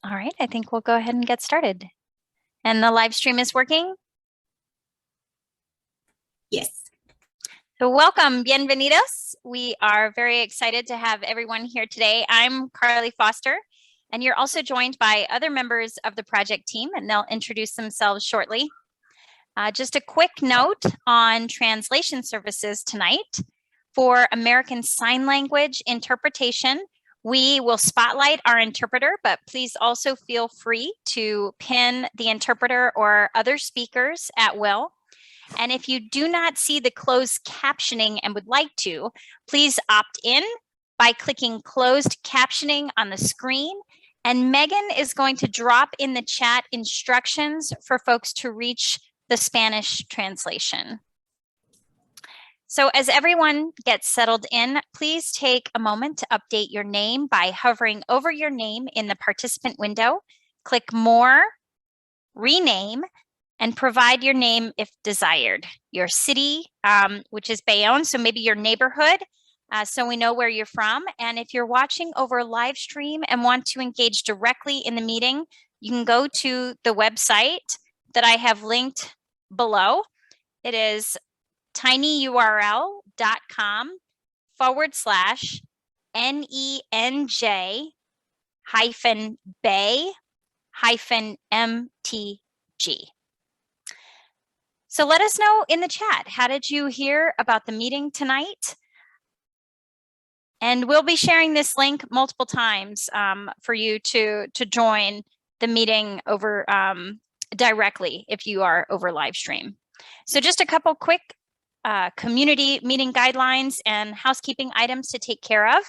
All right, I think we'll go ahead and get started. And the live stream is working? Yes. So welcome, bienvenidos. We are very excited to have everyone here today. I'm Carly Foster, and you're also joined by other members of the project team, and they'll introduce themselves shortly. Just a quick note on translation services tonight. For American Sign Language interpretation, we will spotlight our interpreter, but please also feel free to pin the interpreter or other speakers at will. And if you do not see the closed captioning and would like to, please opt in by clicking closed captioning on the screen. And Megan is going to drop in the chat instructions for folks to reach the Spanish translation. So as everyone gets settled in, please take a moment to update your name by hovering over your name in the participant window. Click More, Rename, and provide your name if desired. Your city, which is Bayonne, so maybe your neighborhood, so we know where you're from. And if you're watching over live stream and want to engage directly in the meeting, you can go to the website that I have linked below. It is tinyurl.com/NENJ-bay-MTG. So let us know in the chat, how did you hear about the meeting tonight? And we'll be sharing this link multiple times for you to join the meeting over directly if you are over live stream. So just a couple quick community meeting guidelines and housekeeping items to take care of.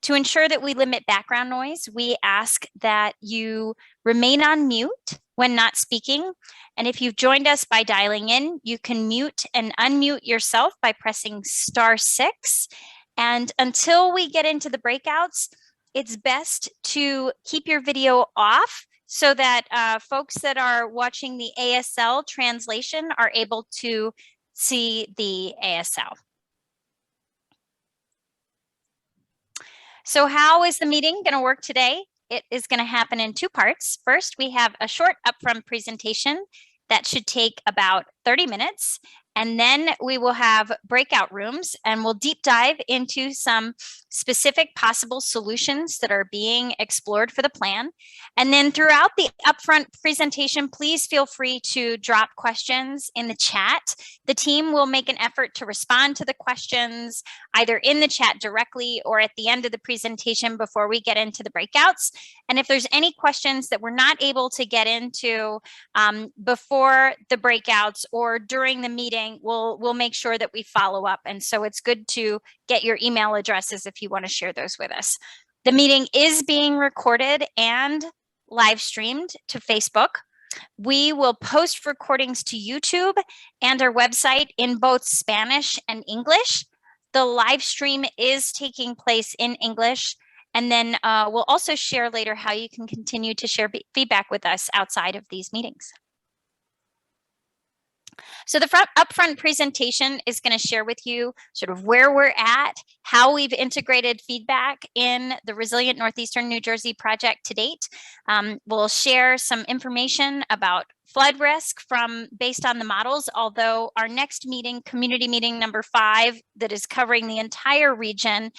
To ensure that we limit background noise, we ask that you remain on mute when not speaking. And if you've joined us by dialing in, you can mute and unmute yourself by pressing *6. And until we get into the breakouts, it's best to keep your video off so that folks that are watching the ASL translation are able to see the ASL. So how is the meeting going to work today? It is going to happen in two parts. First, we have a short upfront presentation that should take about 30 minutes. And then we will have breakout rooms and we'll deep dive into some specific possible solutions that are being explored for the plan. And then throughout the upfront presentation, please feel free to drop questions in the chat. The team will make an effort to respond to the questions either in the chat directly or at the end of the presentation before we get into the breakouts. And if there's any questions that we're not able to get into before the breakouts or during the meeting, we'll make sure that we follow up. And so it's good to get your email addresses if you want to share those with us. The meeting is being recorded and live streamed to Facebook. We will post recordings to YouTube and our website in both Spanish and English. The live stream is taking place in English. And then we'll also share later how you can continue to share feedback with us outside of these meetings. So the upfront presentation is going to share with you sort of where we're at, how we've integrated feedback in the Resilient Northeastern New Jersey project to date. We'll share some information about flood risk based on the models, although our next meeting, community meeting number 5, that is covering the entire region,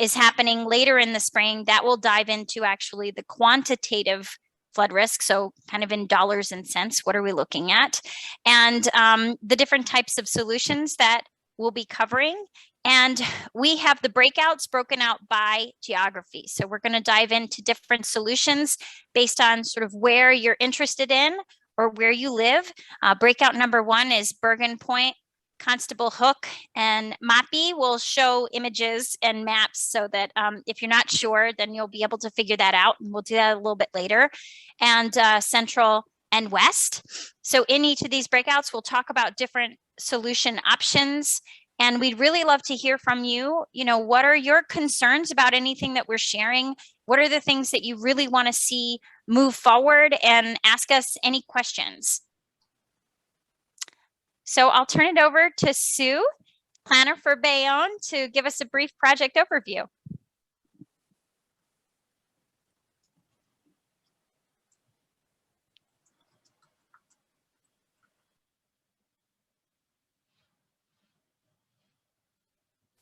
is happening later in the spring. That will dive into actually the quantitative flood risk, so kind of in dollars and cents, what are we looking at? And the different types of solutions that we'll be covering. And we have the breakouts broken out by geography. So we're going to dive into different solutions based on sort of where you're interested in or where you live. Breakout number 1 is Bergen Point, Constable Hook, and MAPI will show images and maps so that if you're not sure, then you'll be able to figure that out. And we'll do that a little bit later. And Central and West. So in each of these breakouts, we'll talk about different solution options. And we'd really love to hear from you. You know, what are your concerns about anything that we're sharing? What are the things that you really want to see move forward? And ask us any questions. So I'll turn it over to Sue, planner for Bayonne, to give us a brief project overview.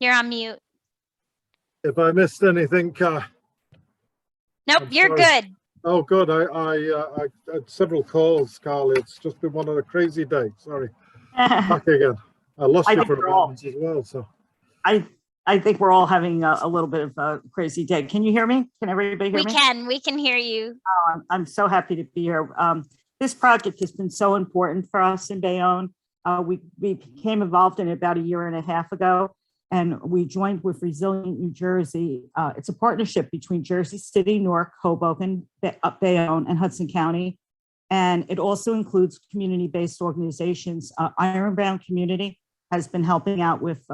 You're on mute. If I missed anything, Nope, you're good. Oh, good. I had several calls, Carly. It's just been one of the crazy days. Sorry. Back again. I lost you for a moment as well. So I think we're all having a little bit of a crazy day. Can you hear me? Can everybody hear me? We can hear you. Oh, I'm so happy to be here. This project has been so important for us in Bayonne. We became involved in it about 1.5 years ago, and we joined with Resilient New Jersey. It's a partnership between Jersey City, Newark, Hoboken, Bayonne, and Hudson County. And it also includes community-based organizations. Ironbound Community has been helping out with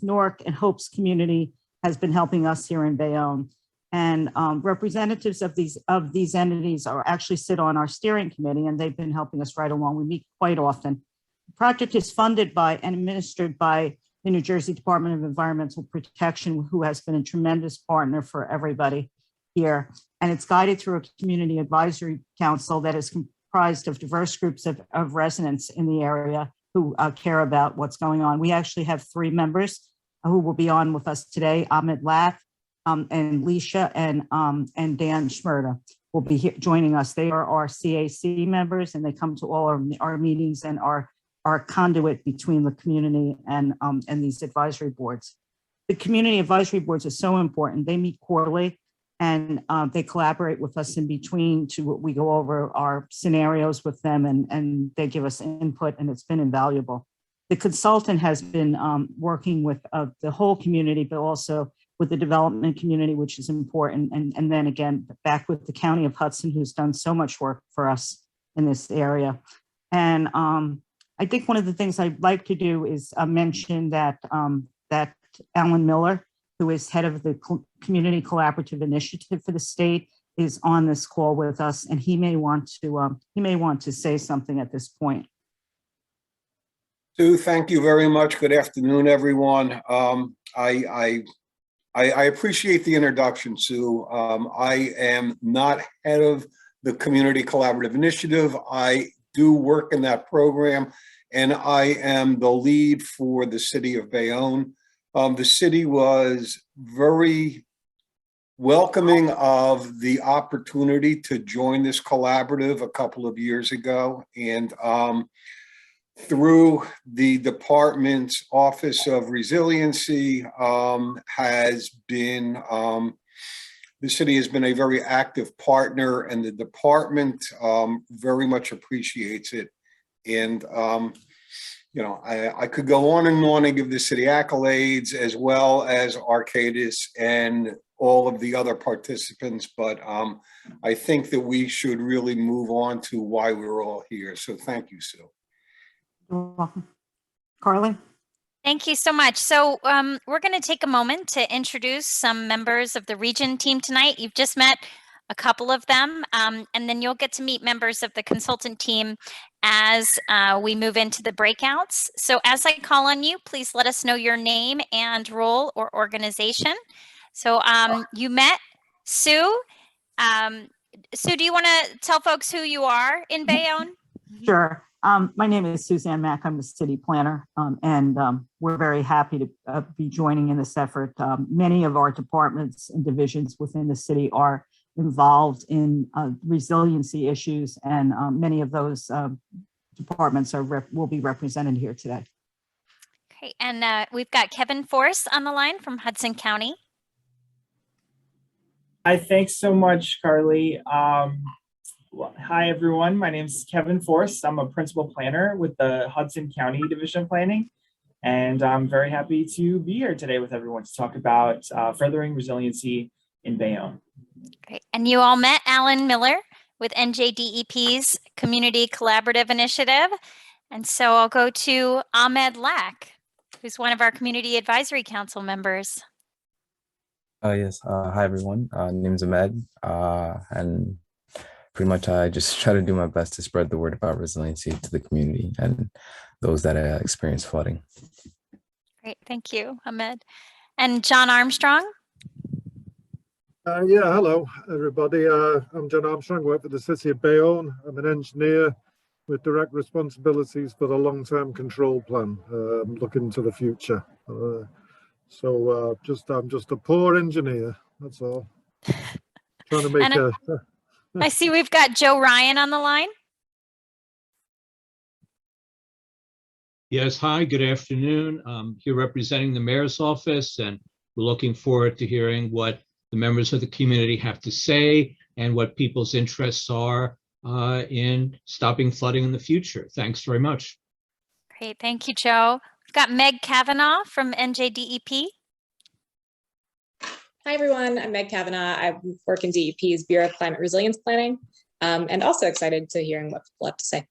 Newark, and Hope's Community has been helping us here in Bayonne. And representatives of these entities are actually sit on our steering committee, and they've been helping us right along. We meet quite often. The project is funded by and administered by the New Jersey Department of Environmental Protection, who has been a tremendous partner for everybody here. And it's guided through a community advisory council that is comprised of diverse groups of residents in the area who care about what's going on. We actually have 3 members who will be on with us today: Ahmed Lath, and Leisha and Dan Schmerda will be here joining us. They are our CAC members, and they come to all our meetings and are conduit between the community and these advisory boards. The community advisory boards are so important. They meet quarterly, and they collaborate with us in between we go over our scenarios with them, and they give us input, and it's been invaluable. The consultant has been working with the whole community, but also with the development community, which is important. And then again, back with the County of Hudson, who's done so much work for us in this area. And I think one of the things I'd like to do is mention that Alan Miller, who is head of the Community Collaborative Initiative for the state, is on this call with us, and he may want to say something at this point. Sue, thank you very much. Good afternoon, everyone. I appreciate the introduction, Sue. I am not head of the Community Collaborative Initiative. I do work in that program, and I am the lead for the city of Bayonne. The city was very welcoming of the opportunity to join this collaborative a couple of years ago, and through the department's Office of Resiliency has been, the city has been a very active partner, and the department very much appreciates it. And, you know, I could go on and give the city accolades, as well as Arcadis and all of the other participants, but I think that we should really move on to why we're all here. So thank you, Sue. You're welcome. Carly? Thank you so much. So we're going to take a moment to introduce some members of the region team tonight. You've just met a couple of them, and then you'll get to meet members of the consultant team as we move into the breakouts. So as I call on you, please let us know your name and role or organization. So you met Sue. Sue, do you want to tell folks who you are in Bayonne? Sure. My name is Suzanne Mack. I'm the city planner, and we're very happy to be joining in this effort. Many of our departments and divisions within the city are involved in resiliency issues, and many of those departments will be represented here today. Okay, and we've got Kevin Force on the line from Hudson County. Hi, thanks so much, Carly. Well, hi, everyone. My name is Kevin Force. I'm a principal planner with the Hudson County Division of Planning, and I'm very happy to be here today with everyone to talk about furthering resiliency in Bayonne. Great. And you all met Alan Miller with NJDEP's Community Collaborative Initiative. And so I'll go to Ahmed Lack, who's one of our Community Advisory Council members. Yes. Hi, everyone. Name's Ahmed, and pretty much I just try to do my best to spread the word about resiliency to the community and those that experience flooding. Great. Thank you, Ahmed. And John Armstrong. Yeah, hello, everybody. I'm John Armstrong, work for the City of Bayonne. I'm an engineer with direct responsibilities for the long-term control plan, looking to the future. So I'm just a poor engineer. That's all. Trying to make And I see we've got Joe Ryan on the line. Yes, hi, good afternoon. I'm here representing the mayor's office, and we're looking forward to hearing what the members of the community have to say and what people's interests are in stopping flooding in the future. Thanks very much. Great, thank you, Joe. We've got Meg Kavanaugh from NJDEP. Hi, everyone. I'm Meg Kavanaugh. I work in DEP's Bureau of Climate Resilience Planning, and also excited to hearing what people have to say.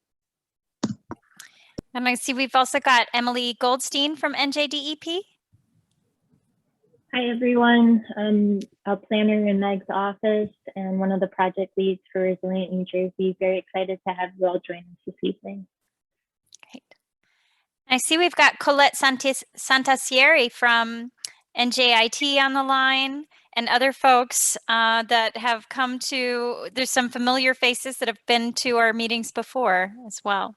And I see we've also got Emily Goldstein from NJDEP. Hi, everyone. I'm a planner in Meg's office and one of the project leads for Resilient New Jersey. Very excited to have you all join us this evening. Great. I see we've got Colette Santacieri from NJIT on the line and other folks that have come to, there's some familiar faces that have been to our meetings before as well.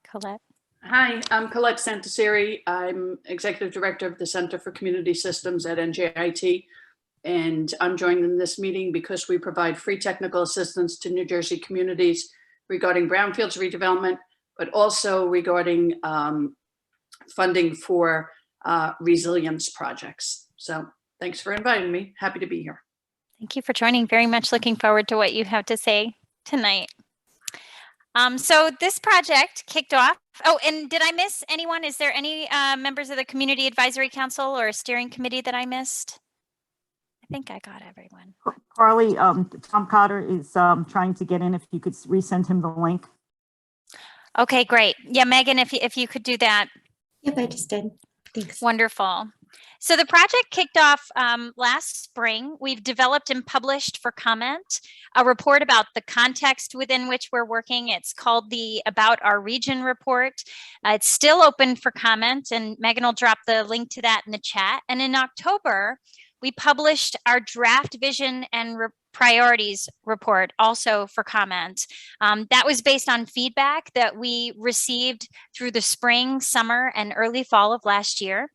Colette. Hi, I'm Colette Santacieri. I'm Executive Director of the Center for Community Systems at NJIT. And I'm joining this meeting because we provide free technical assistance to New Jersey communities regarding brownfields redevelopment, but also regarding funding for resilience projects. So thanks for inviting me. Happy to be here. Thank you for joining. Very much looking forward to what you have to say tonight. So this project kicked off. Oh, and did I miss anyone? Is there any members of the Community Advisory Council or steering committee that I missed? I think I got everyone. Carly, Tom Cotter is trying to get in. If you could resend him the link. Okay, great. Yeah, Megan, if you could do that. Yep, I just did. Thanks. Wonderful. So the project kicked off last spring. We've developed and published for comment a report about the context within which we're working. It's called the About Our Region report. It's still open for comment, and Megan will drop the link to that in the chat. And in October, we published our draft vision and priorities report also for comment. That was based on feedback that we received through the spring, summer, and early fall of last year.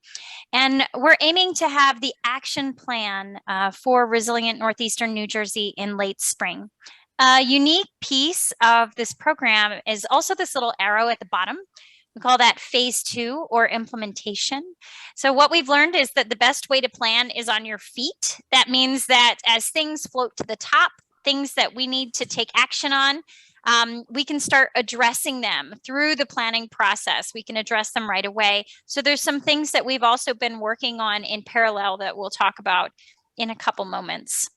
And we're aiming to have the action plan for Resilient Northeastern New Jersey in late spring. A unique piece of this program is also this little arrow at the bottom. We call that phase 2 or implementation. So what we've learned is that the best way to plan is on your feet. That means that as things float to the top, things that we need to take action on, we can start addressing them through the planning process. We can address them right away. So there's some things that we've also been working on in parallel that we'll talk about in a couple moments.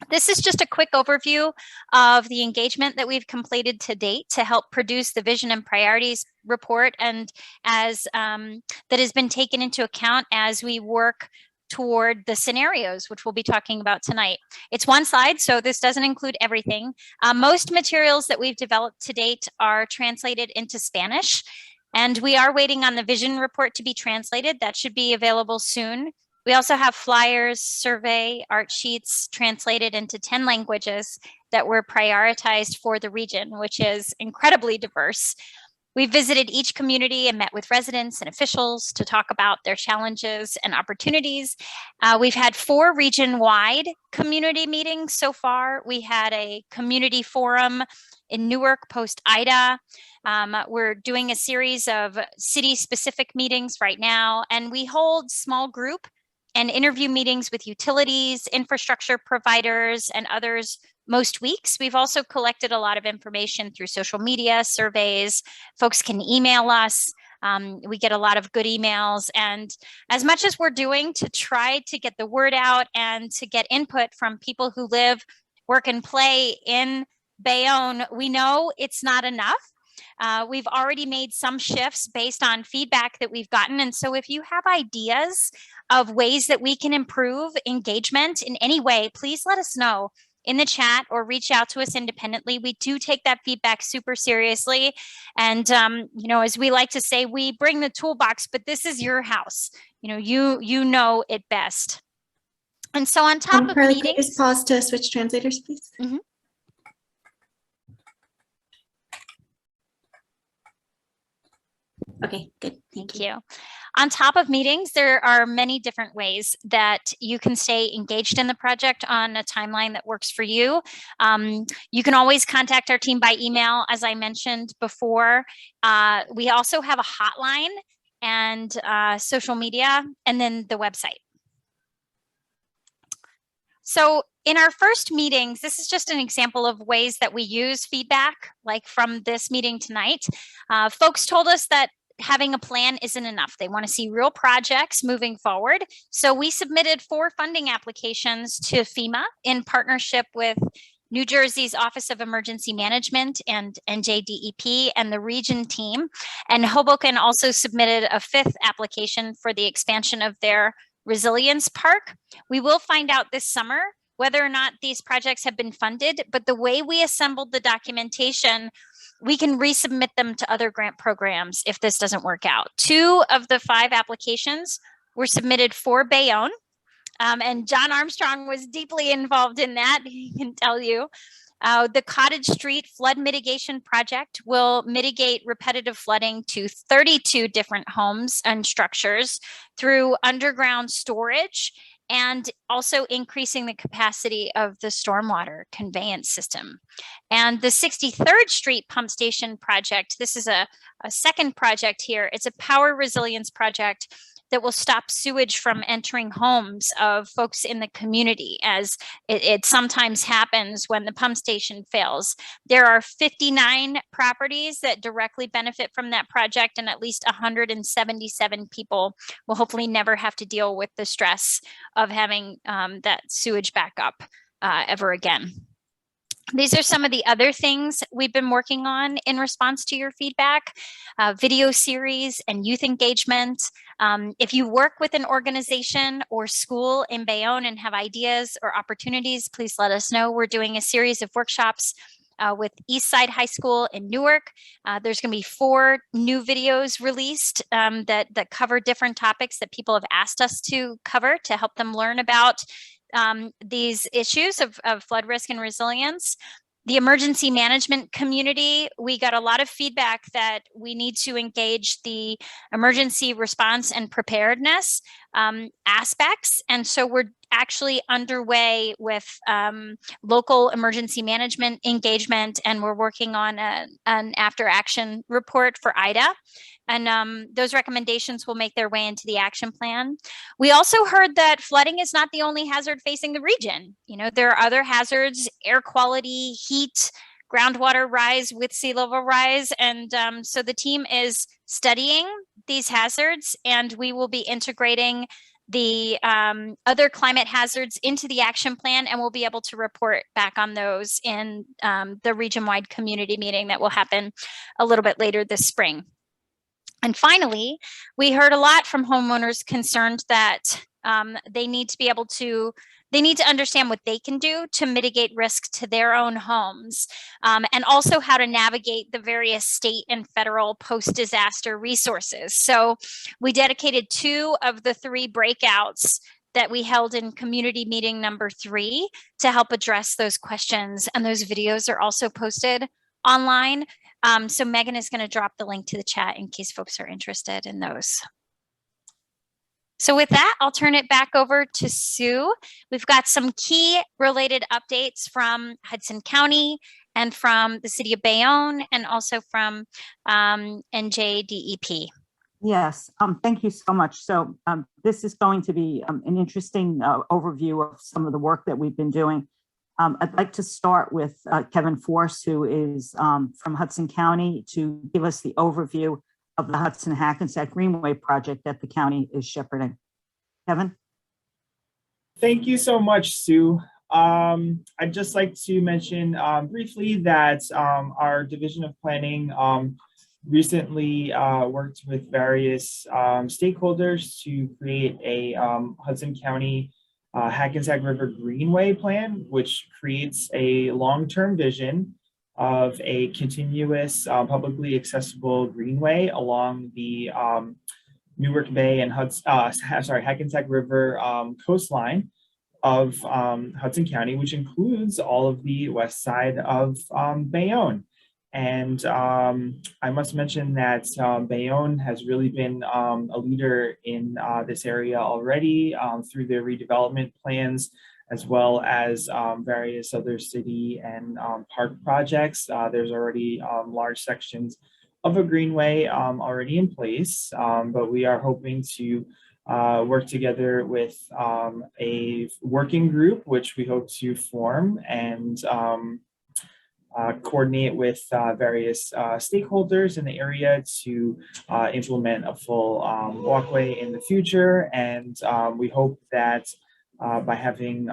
This is just a quick overview of the engagement that we've completed to date to help produce the vision and priorities report, and as that has been taken into account as we work toward the scenarios, which we'll be talking about tonight. It's one slide, so this doesn't include everything. Most materials that we've developed to date are translated into Spanish, and we are waiting on the vision report to be translated. That should be available soon. We also have flyers, survey, art sheets translated into 10 languages that were prioritized for the region, which is incredibly diverse. We visited each community and met with residents and officials to talk about their challenges and opportunities. We've had 4 region-wide community meetings so far. We had a community forum in Newark post-Ida. We're doing a series of city-specific meetings right now, and we hold small group and interview meetings with utilities, infrastructure providers, and others most weeks. We've also collected a lot of information through social media, surveys. Folks can email us. We get a lot of good emails. And as much as we're doing to try to get the word out and to get input from people who live, work, and play in Bayonne, we know it's not enough. We've already made some shifts based on feedback that we've gotten. And so if you have ideas of ways that we can improve engagement in any way, please let us know in the chat or reach out to us independently. We do take that feedback super seriously. And, you know, as we like to say, we bring the toolbox, but this is your house. You know it best. And so on top of Carly, meetings. just pause to switch translators, please. Mm-hmm. Okay, good. Thank you. On top of meetings, there are many different ways that you can stay engaged in the project on a timeline that works for you. You can always contact our team by email, as I mentioned before. We also have a hotline and social media, and then the website. So in our first meetings, this is just an example of ways that we use feedback, like from this meeting tonight. Folks told us that having a plan isn't enough. They want to see real projects moving forward. So we submitted 4 funding applications to FEMA in partnership with New Jersey's Office of Emergency Management and NJDEP and the region team. And Hoboken also submitted a 5th application for the expansion of their resilience park. We will find out this summer whether or not these projects have been funded, but the way we assembled the documentation, we can resubmit them to other grant programs if this doesn't work out. 2 of the 5 applications were submitted for Bayonne, and John Armstrong was deeply involved in that, he can tell you. The Cottage Street Flood Mitigation Project will mitigate repetitive flooding to 32 different homes and structures through underground storage and also increasing the capacity of the stormwater conveyance system. And the 63rd Street Pump Station Project, this is a second project here. It's a power resilience project that will stop sewage from entering homes of folks in the community, as it sometimes happens when the pump station fails. There are 59 properties that directly benefit from that project, and at least 177 people will hopefully never have to deal with the stress of having that sewage back up ever again. These are some of the other things we've been working on in response to your feedback, video series and youth engagement. If you work with an organization or school in Bayonne and have ideas or opportunities, please let us know. We're doing a series of workshops with Eastside High School in Newark. There's going to be 4 new videos released that cover different topics that people have asked us to cover to help them learn about these issues of flood risk and resilience. The emergency management community, we got a lot of feedback that we need to engage the emergency response and preparedness aspects. And so we're actually underway with local emergency management engagement, and we're working on an after action report for IDA. And those recommendations will make their way into the action plan. We also heard that flooding is not the only hazard facing the region. You know, there are other hazards: air quality, heat, groundwater rise with sea level rise. And so the team is studying these hazards, and we will be integrating the other climate hazards into the action plan, and we'll be able to report back on those in the region-wide community meeting that will happen a little bit later this spring. And finally, we heard a lot from homeowners concerned that they need to understand what they can do to mitigate risk to their own homes, and also how to navigate the various state and federal post-disaster resources. So we dedicated 2 of the 3 breakouts that we held in community meeting number 3 to help address those questions. And those videos are also posted online. So Megan is going to drop the link to the chat in case folks are interested in those. So with that, I'll turn it back over to Sue. We've got some key related updates from Hudson County and from the city of Bayonne, and also from NJDEP. Yes, thank you so much. So this is going to be an interesting overview of some of the work that we've been doing. I'd like to start with Kevin Force, who is from Hudson County, to give us the overview of the Hudson Hackensack Greenway project that the county is shepherding. Kevin? Thank you so much, Sue. I'd just like to mention briefly that our Division of Planning recently worked with various stakeholders to create a Hudson County Hackensack River Greenway plan, which creates a long-term vision of a continuous publicly accessible greenway along the Newark Bay and Hackensack River coastline of Hudson County, which includes all of the west side of Bayonne. And I must mention that Bayonne has really been a leader in this area already through their redevelopment plans, as well as various other city and park projects. There's already large sections of a greenway already in place, but we are hoping to work together with a working group, which we hope to form and coordinate with various stakeholders in the area to implement a full walkway in the future. And we hope that by having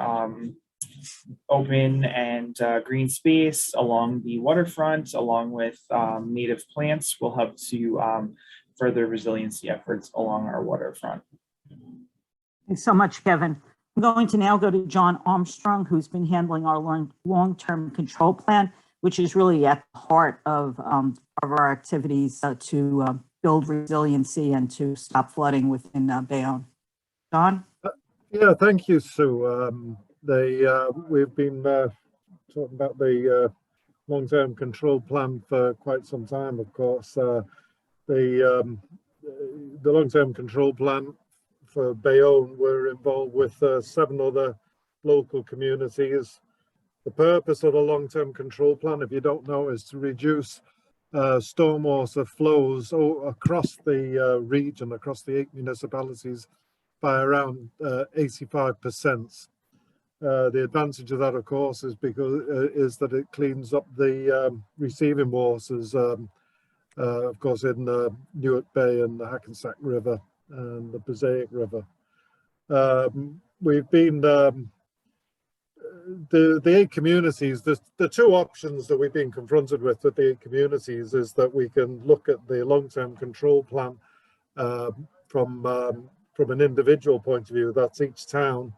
open and green space along the waterfront, along with native plants, will help to further resiliency efforts along our waterfront. Thanks so much, Kevin. I'm going to now go to John Armstrong, who's been handling our long-term control plan, which is really at the heart of our activities to build resiliency and to stop flooding within Bayonne. John? Yeah, thank you, Sue. We've been talking about the long-term control plan for quite some time, of course. The long-term control plan for Bayonne, we're involved with 7 other local communities. The purpose of the long-term control plan, if you don't know, is to reduce stormwater flows across the region, across the 8 municipalities, by around 85%. The advantage of that, of course, is that it cleans up the receiving waters, of course, in Newark Bay and the Hackensack River and the Passaic River. We've been the 8 communities. The 2 options that we've been confronted with the 8 communities is that we can look at the long-term control plan from an individual point of view. That's each town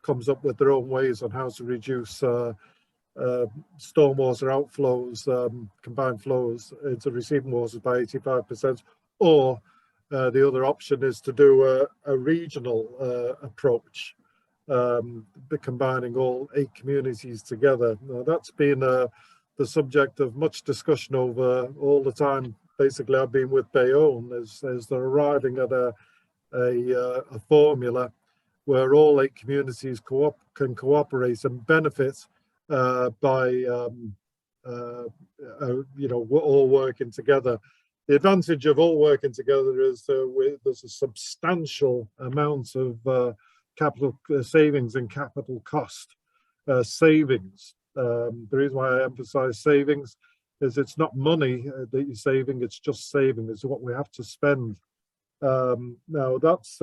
comes up with their own ways on how to reduce stormwater outflows, combined flows into receiving waters by 85%. Or the other option is to do a regional approach, combining all 8 communities together. Now, that's been the subject of much discussion over all the time. Basically, I've been with Bayonne as they're arriving at a formula where all 8 communities can cooperate and benefit by all working together. The advantage of all working together is there's a substantial amount of capital savings and capital cost savings. The reason why I emphasize savings is it's not money that you're saving, it's just saving. It's what we have to spend. Now that's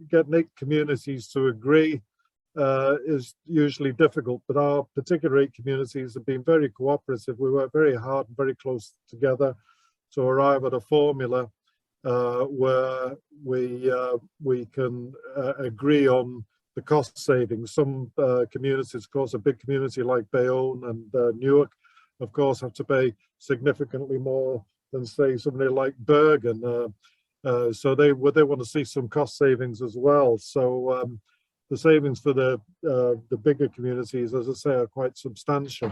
getting 8 communities to agree is usually difficult, but our particular 8 communities have been very cooperative. We work very hard and very close together to arrive at a formula where we can agree on the cost savings. Some communities, of course, a big community like Bayonne and Newark, of course, have to pay significantly more than, say, somebody like Bergen. So they want to see some cost savings as well. So the savings for the bigger communities, as I say, are quite substantial.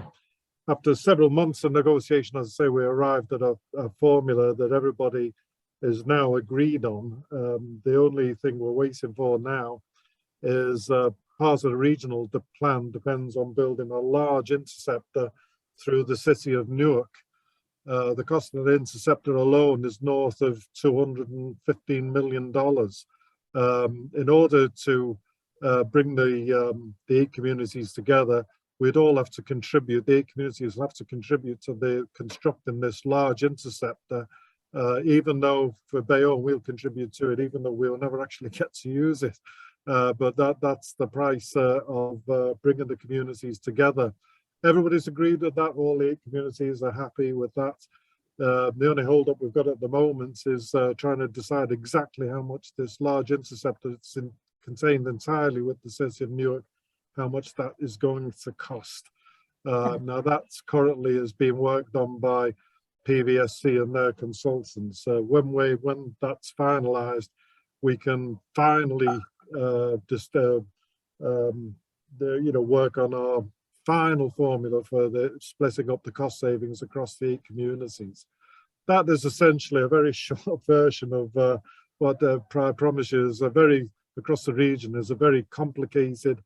After several months of negotiation, as I say, we arrived at a formula that everybody is now agreed on. The only thing we're waiting for now is part of the regional plan depends on building a large interceptor through the city of Newark. The cost of the interceptor alone is north of $215 million. In order to bring the 8 communities together, we'd all have to contribute. The 8 communities have to contribute to the constructing this large interceptor. Even though for Bayonne we'll contribute to it, even though we'll never actually get to use it. But that's the price of bringing the communities together. Everybody's agreed with that. All the 8 communities are happy with that. The only holdup we've got at the moment is trying to decide exactly how much this large interceptor that's contained entirely with the city of Newark, how much that is going to cost. Now that's currently is being worked on by PVSC and their consultants. When that's finalized, we can finally work on our final formula for the splitting up the cost savings across the 8 communities. That is essentially a very short version of what I promise you is a very, across the region, is a very complicated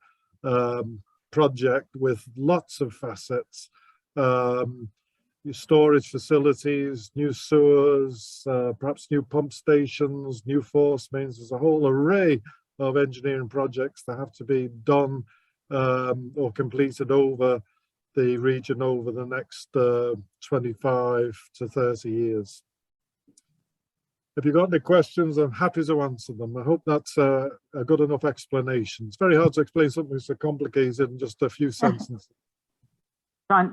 project with lots of facets. New storage facilities, new sewers, perhaps new pump stations, new force mains. There's a whole array of engineering projects that have to be done or completed over the region over the next 25 to 30 years. If you've got any questions, I'm happy to answer them. I hope that's a good enough explanation. It's very hard to explain something so complicated in just a few sentences.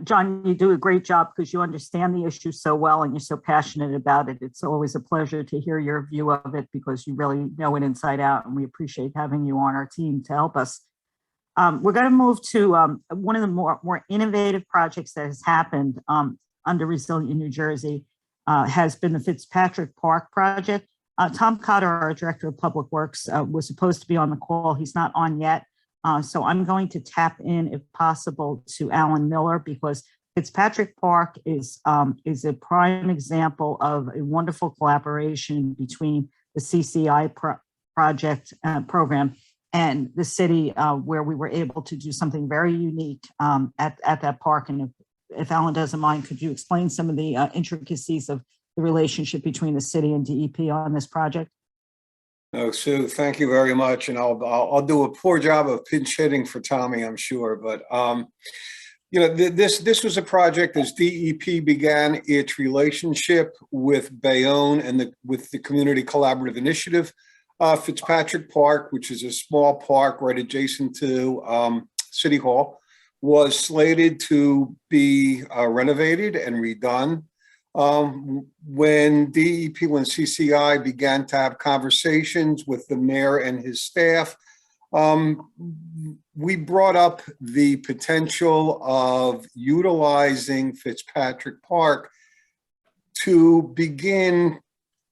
John, you do a great job because you understand the issue so well and you're so passionate about it. It's always a pleasure to hear your view of it because you really know it inside out, and we appreciate having you on our team to help us. We're going to move to one of the more innovative projects that has happened under Resilient New Jersey has been the Fitzpatrick Park project. Tom Cotter, our Director of Public Works, was supposed to be on the call. He's not on yet. So I'm going to tap in, if possible, to Alan Miller because Fitzpatrick Park is a prime example of a wonderful collaboration between the CCI project program and the city, where we were able to do something very unique at that park. And if Alan doesn't mind, could you explain some of the intricacies of the relationship between the city and DEP on this project? No, Sue, thank you very much. And I'll do a poor job of pinch hitting for Tommy, I'm sure. But, you know, this was a project as DEP began its relationship with Bayonne and with the Community Collaborative Initiative. Fitzpatrick Park, which is a small park right adjacent to City Hall, was slated to be renovated and redone. When DEP and CCI began to have conversations with the mayor and his staff, we brought up the potential of utilizing Fitzpatrick Park to begin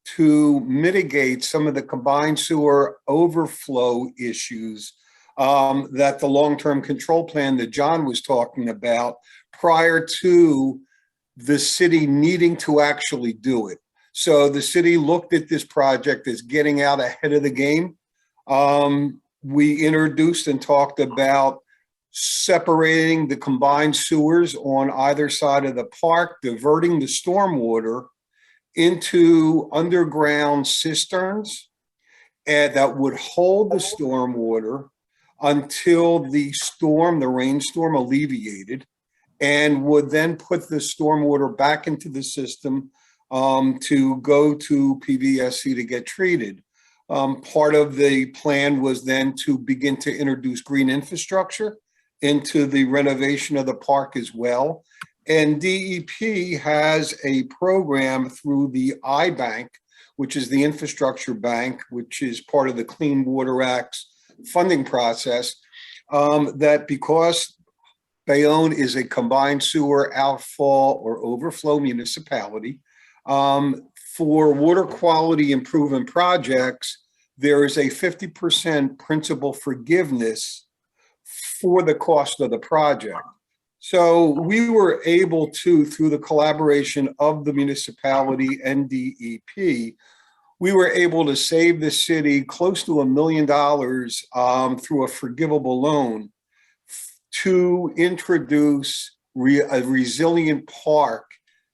to mitigate some of the combined sewer overflow issues that the long-term control plan that John was talking about prior to the city needing to actually do it. So the city looked at this project as getting out ahead of the game. We introduced and talked about separating the combined sewers on either side of the park, diverting the stormwater into underground cisterns that would hold the stormwater until the rainstorm alleviated, and would then put the stormwater back into the system to go to PVSC to get treated. Part of the plan was then to begin to introduce green infrastructure into the renovation of the park as well. And DEP has a program through the iBank, which is the infrastructure bank, which is part of the Clean Water Act's funding process, that because Bayonne is a combined sewer outfall or overflow municipality, for water quality improvement projects, there is a 50% principal forgiveness for the cost of the project. So we were able to, through the collaboration of the municipality and DEP, we were able to save the city close to $1 million through a forgivable loan to introduce a resilient park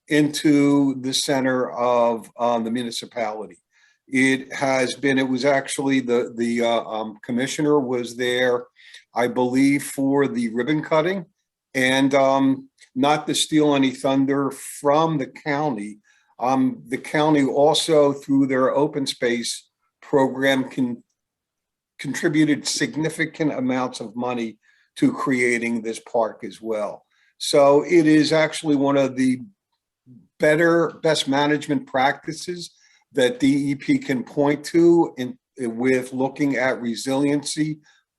into the center of the municipality. It was actually the commissioner was there, I believe, for the ribbon cutting. And not to steal any thunder from the county also, through their open space program, contributed significant amounts of money to creating this park as well. So it is actually one of the best management practices that DEP can point to with looking at resiliency,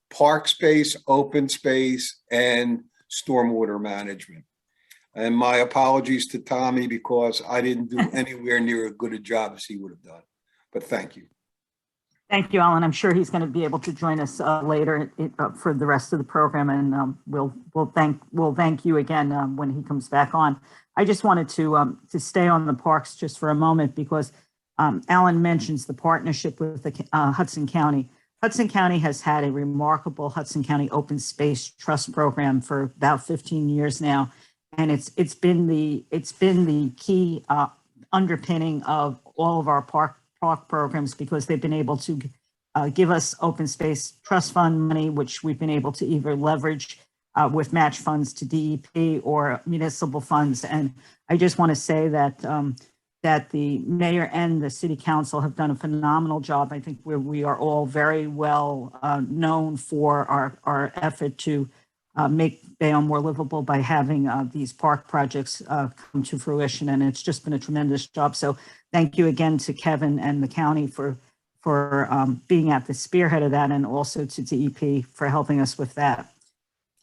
park space, open space, and stormwater management. And my apologies to Tommy because I didn't do anywhere near as good a job as he would have done, but thank you. Thank you, Alan. I'm sure he's going to be able to join us later for the rest of the program, and we'll thank you again when he comes back on. I just wanted to stay on the parks just for a moment because Alan mentions the partnership with the Hudson County. Hudson County has had a remarkable Hudson County Open Space Trust program for about 15 years now, and it's been the key underpinning of all of our park programs because they've been able to give us open space trust fund money, which we've been able to either leverage with match funds to DEP or municipal funds. And I just want to say that that the mayor and the city council have done a phenomenal job. I think we are all very well known for our effort to make Bayonne more livable by having these park projects come to fruition. And it's just been a tremendous job. So thank you again to Kevin and the county for being at the spearhead of that, and also to DEP for helping us with that.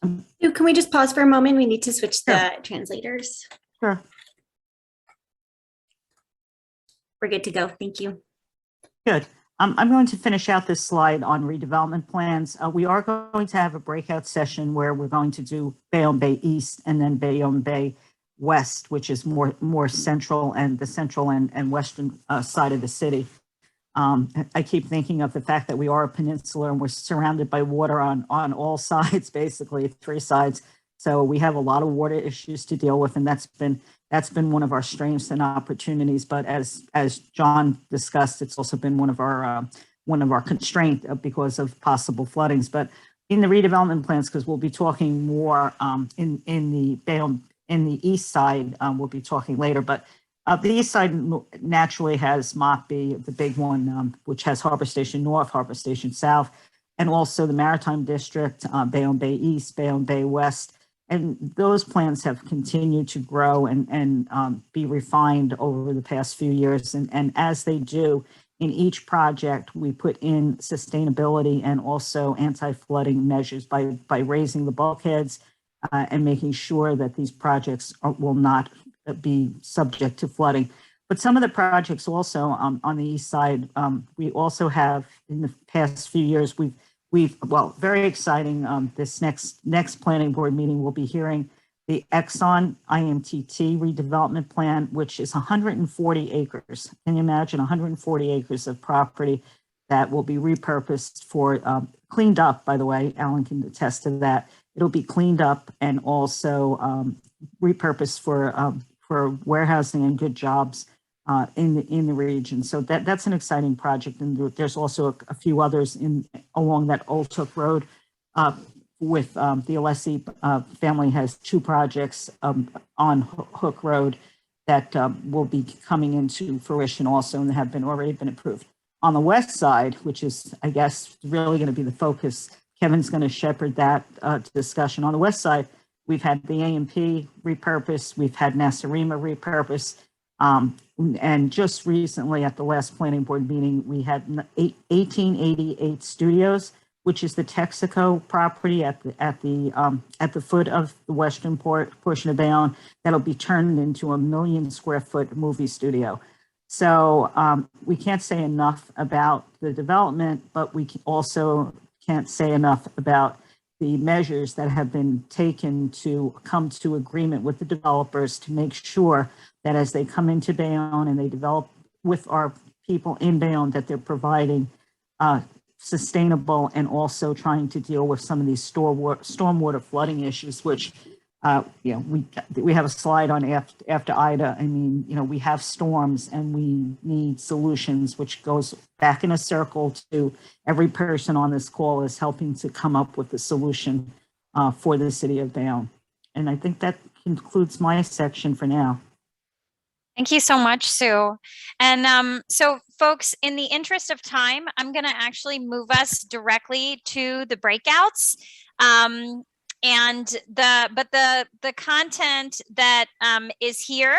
Can we just pause for a moment? We need to switch the translators. Sure. We're good to go. Thank you. Good. I'm going to finish out this slide on redevelopment plans. We are going to have a breakout session where we're going to do Bayonne Bay East and then Bayonne Bay West, which is more central and the central and western side of the city. I keep thinking of the fact that we are a peninsula and we're surrounded by water on all sides, basically 3 sides. So we have a lot of water issues to deal with, and that's been one of our strengths and opportunities. But as John discussed, it's also been one of our constraints because of possible floodings. But in the redevelopment plans, because we'll be talking more in the east side, we'll be talking later. But the east side naturally has Mockbee, the big one, which has Harbor Station North, Harbor Station South, and also the Maritime District, Bayonne Bay East, Bayonne Bay West. And those plans have continued to grow and be refined over the past few years. And as they do, in each project, we put in sustainability and also anti-flooding measures by raising the bulkheads and making sure that these projects will not be subject to flooding. But some of the projects also on the east side, we also have in the past few years, very exciting. This next planning board meeting, we'll be hearing the Exxon IMTT redevelopment plan, which is 140 acres. Can you imagine 140 acres of property that will be repurposed for, cleaned up, by the way, Alan can attest to that. It'll be cleaned up and also repurposed for warehousing and good jobs in the region. So that's an exciting project. And there's also a few others along that Old Hook Road with the Alessi family has 2 projects on Hook Road that will be coming into fruition also and have already been approved. On the west side, which is, I guess, really going to be the focus, Kevin's going to shepherd that discussion. On the west side, we've had the A&P repurposed, we've had Nasarima repurposed, and just recently at the last planning board meeting, we had 1888 Studios, which is the Texaco property at the foot of the western portion of Bayonne, that'll be turned into a 1 million square foot movie studio. So we can't say enough about the development, but we also can't say enough about the measures that have been taken to come to agreement with the developers to make sure that as they come into Bayonne and they develop with our people in Bayonne, that they're providing sustainable and also trying to deal with some of these stormwater flooding issues, which we have a slide on after Ida. I mean, we have storms and we need solutions, which goes back in a circle to every person on this call is helping to come up with a solution for the city of Bayonne. And I think that concludes my section for now. Thank you so much, Sue. And so folks, in the interest of time, I'm going to actually move us directly to the breakouts. And the content that is here,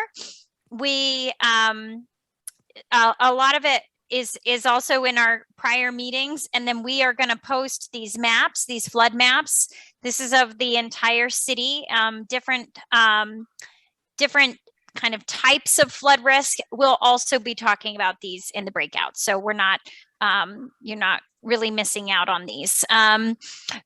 we a lot of it is also in our prior meetings, and then we are going to post these maps, these flood maps. This is of the entire city, different kind of types of flood risk. We'll also be talking about these in the breakout. So we're not you're not really missing out on these.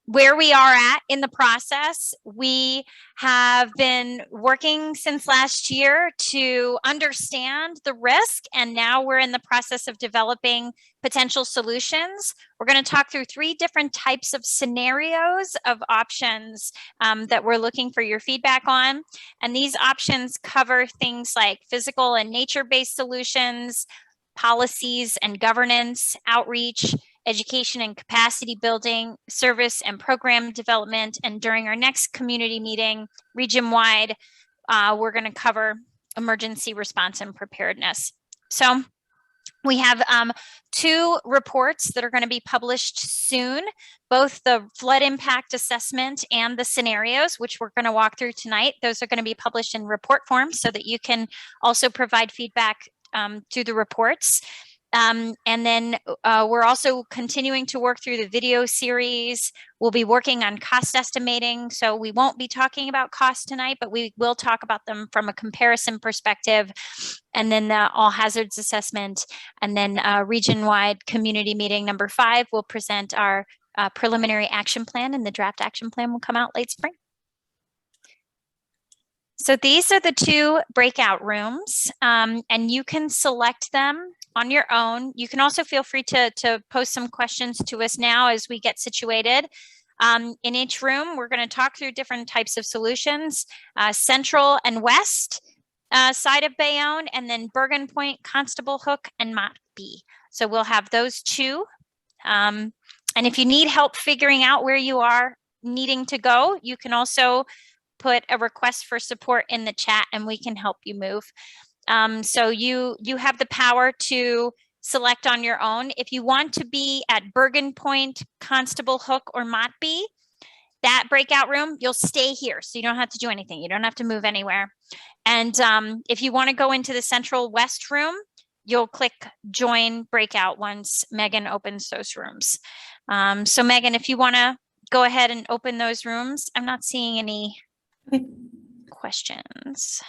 Where we are at in the process, we have been working since last year to understand the risk, and now we're in the process of developing potential solutions. We're going to talk through 3 different types of scenarios of options that we're looking for your feedback on. And these options cover things like physical and nature-based solutions, policies and governance, outreach, education and capacity building, service and program development. And during our next community meeting, region-wide, we're going to cover emergency response and preparedness. So we have 2 reports that are going to be published soon, both the flood impact assessment and the scenarios, which we're going to walk through tonight. Those are going to be published in report form so that you can also provide feedback to the reports. And then we're also continuing to work through the video series. We'll be working on cost estimating. So we won't be talking about cost tonight, but we will talk about them from a comparison perspective. And then the all hazards assessment. And then region-wide community meeting number 5 will present our preliminary action plan, and the draft action plan will come out late spring. So these are the 2 breakout rooms, and you can select them on your own. You can also feel free to post some questions to us now as we get situated. In each room, we're going to talk through different types of solutions, central and west side of Bayonne, and then Bergen Point, Constable Hook, and Mott B. So we'll have those 2. And if you need help figuring out where you are needing to go, you can also put a request for support in the chat and we can help you move. So you have the power to select on your own. If you want to be at Bergen Point, Constable Hook, or Mott B, that breakout room, you'll stay here. So you don't have to do anything. You don't have to move anywhere. And if you want to go into the Central West room, you'll click join breakout once Megan opens those rooms. So Megan, if you want to go ahead and open those rooms, I'm not seeing any questions.